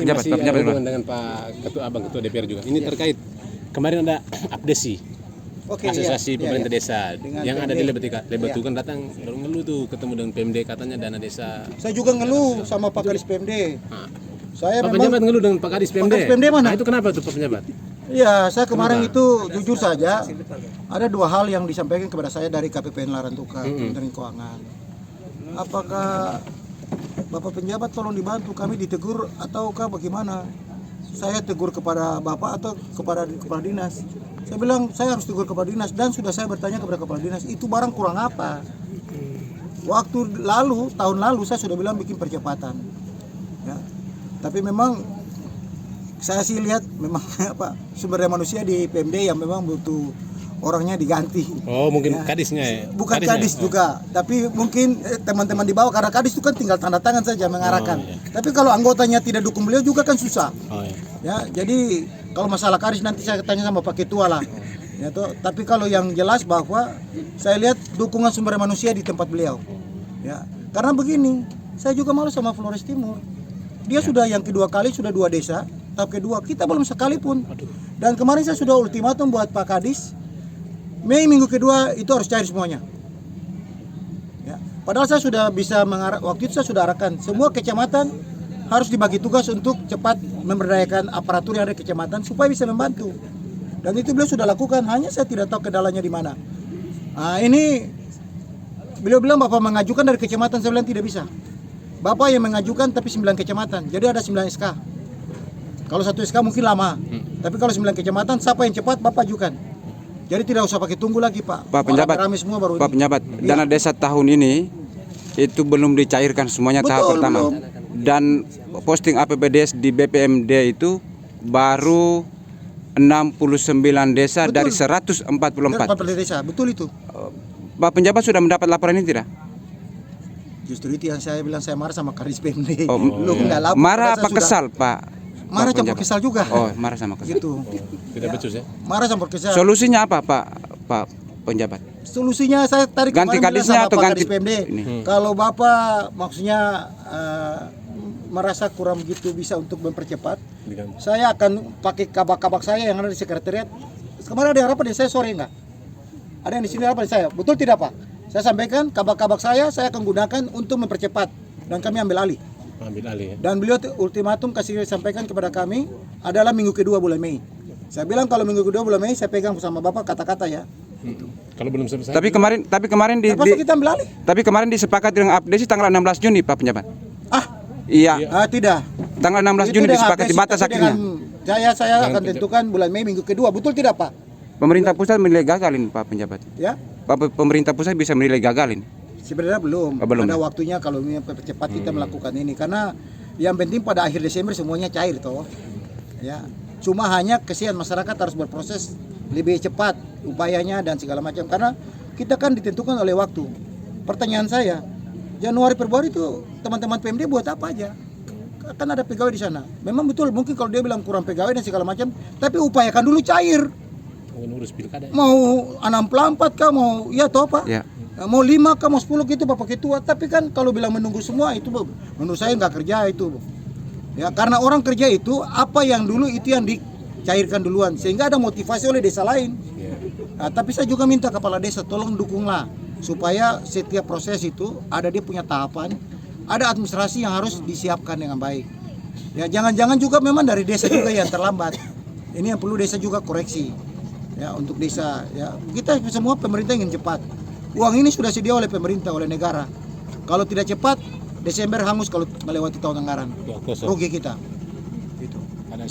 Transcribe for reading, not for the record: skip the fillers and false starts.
Penjabat, masih Pak Penjabat. hubungan dengan Pak Ketua Abang Ketua DPR juga. Ini terkait kemarin ada abdesi Oke, asosiasi iya, pemerintah iya. desa Dengan yang ada PMD. di Lebatukan datang baru ngeluh tuh ketemu dengan PMD katanya dana desa. Saya juga ngeluh sama Pak Kadis PMD. Nah, Saya Pak memang Penjabat ngeluh dengan Pak Kadis PMD. Kadis PMD mana? Nah, itu kenapa tuh Pak Penjabat? Iya, saya kemarin itu jujur saja ada dua hal yang disampaikan kepada saya dari KPPN Larantuka, Kementerian Keuangan. Apakah Bapak penjabat tolong dibantu, kami ditegur ataukah bagaimana? Saya tegur kepada Bapak atau kepada kepala dinas? Saya bilang saya harus tegur kepala dinas dan sudah saya bertanya kepada kepala dinas itu barang kurang apa. Waktu lalu, tahun lalu saya sudah bilang bikin percepatan. Ya. Tapi memang saya sih lihat memang apa sumber daya manusia di PMD yang memang butuh orangnya diganti. Oh, mungkin Ya. kadisnya ya. Bukan Kadisnya. kadis juga, tapi mungkin teman-teman di bawah karena kadis itu kan tinggal tanda tangan saja mengarahkan. Oh, iya. Tapi kalau anggotanya tidak dukung beliau juga kan susah. Oh, iya. Ya, jadi kalau masalah kadis nanti saya tanya sama Pak Ketua lah. Ya toh, tapi kalau yang jelas bahwa saya lihat dukungan sumber daya manusia di tempat beliau. Ya, karena begini, saya juga malu sama Flores Timur. Dia sudah yang kedua kali sudah 2 desa, tahap kedua kita belum sekalipun. Dan kemarin saya sudah ultimatum buat Pak Kadis, Mei minggu kedua itu harus cair semuanya. Ya, padahal saya sudah bisa waktu itu saya sudah arahkan semua kecamatan harus dibagi tugas untuk cepat memberdayakan aparatur yang ada di kecamatan supaya bisa membantu. Dan itu beliau sudah lakukan, hanya saya tidak tahu kendalanya di mana. Nah, ini beliau bilang Bapak mengajukan dari kecamatan, saya bilang tidak bisa. Bapak yang mengajukan tapi 9 kecamatan, jadi ada 9 SK. Kalau 1 SK mungkin lama, tapi kalau 9 kecamatan siapa yang cepat Bapak ajukan. Jadi tidak usah pakai tunggu lagi Pak. Pak Penjabat, Rame semua baru Pak ini. Penjabat, Iya. dana desa tahun ini itu belum dicairkan semuanya tahap Betul, pertama. belum. Dan posting APBDes di BPMD itu baru 69 desa Betul. dari 144. 44 desa, betul itu. Pak Penjabat sudah mendapat laporan ini tidak? Justru itu yang saya bilang saya marah sama Kadis PMD. Oh, Lu nggak lapor, marah padahal apa saya kesal Pak? Marah Pak campur Penjabat? kesal juga. Oh, marah sama kesal. Gitu. Tidak becus ya. Marah campur kesal. Solusinya apa Pak Penjabat? Solusinya saya tarik Ganti kemarin bilang kadisnya sama atau Pak ganti Kadis PMD. ini? Kalau Bapak maksudnya merasa kurang begitu bisa untuk mempercepat, Diganti. saya akan pakai kabak-kabak saya yang ada di sekretariat. Kemarin ada harapan di saya sore enggak? Ada yang di sini harapan di saya. Betul tidak Pak? Saya sampaikan kabak-kabak saya akan gunakan untuk mempercepat dan kami ambil alih. Ambil alih ya. Dan beliau ultimatum kasih sampaikan kepada kami adalah minggu kedua bulan Mei. Saya bilang kalau minggu kedua bulan Mei saya pegang sama Bapak kata-kata ya. Kalau belum selesai. Tapi kemarin Terpaksa kita ambil alih. tapi kemarin disepakati dengan APBDes tanggal 16 Juni Pak Penjabat. Iya, Tidak. tanggal 16 Juni dengan disepakati APBDes, batas tapi akhirnya. dengan saya akan tentukan bulan Mei minggu kedua. Betul tidak Pak? Pemerintah pusat menilai gagalin Pak Penjabat. Ya. Pemerintah pusat bisa menilai gagalin. Sebenarnya belum. Oh, belum. Ada waktunya kalau ini cepat kita melakukan ini karena yang penting pada akhir Desember semuanya cair toh. Ya. Cuma hanya kesian masyarakat harus berproses lebih cepat upayanya dan segala macam karena kita kan ditentukan oleh waktu. Pertanyaan saya, Januari Februari itu teman-teman PMD buat apa aja? Kan ada pegawai di sana. Memang betul mungkin kalau dia bilang kurang pegawai dan segala macam, tapi upayakan dulu cair. Ngurus pilkada. Mau 64 kah mau ya toh Pak? Ya. Mau 5 kah mau 10 gitu Bapak Ketua, tapi kan kalau bilang menunggu semua itu menurut saya nggak kerja itu. Ya karena orang kerja itu apa yang dulu itu yang dicairkan duluan sehingga ada motivasi oleh desa lain. Nah, tapi saya juga minta kepala desa tolong dukunglah supaya setiap proses itu ada dia punya tahapan, ada administrasi yang harus disiapkan dengan baik. Ya jangan-jangan juga memang dari desa juga yang terlambat. Ini yang perlu desa juga koreksi. Ya untuk desa ya kita semua pemerintah ingin cepat. Uang ini sudah sedia oleh pemerintah oleh negara. Kalau tidak cepat Desember hangus kalau melewati tahun anggaran. Ya, kosong. Rugi kita. Gitu. Ada